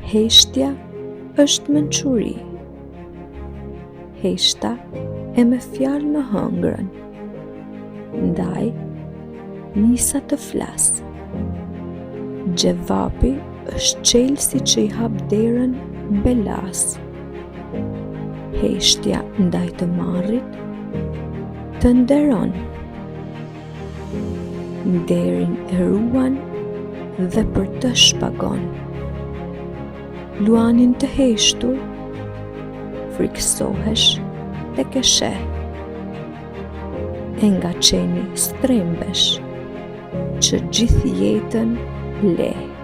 Heshtja është mençuri. Heshta e me fjalë në hëngrën. Ndaj, nisa të flas. Gjevapi është çelësi që i hap derën belas. Heshtja ndaj të marrit të nderon. Nderin e ruan dhe për të shpagon. Luanin të heshtur, friksohesh tek e sheh. E nga qeni strembesh, që gjithë jetën leh.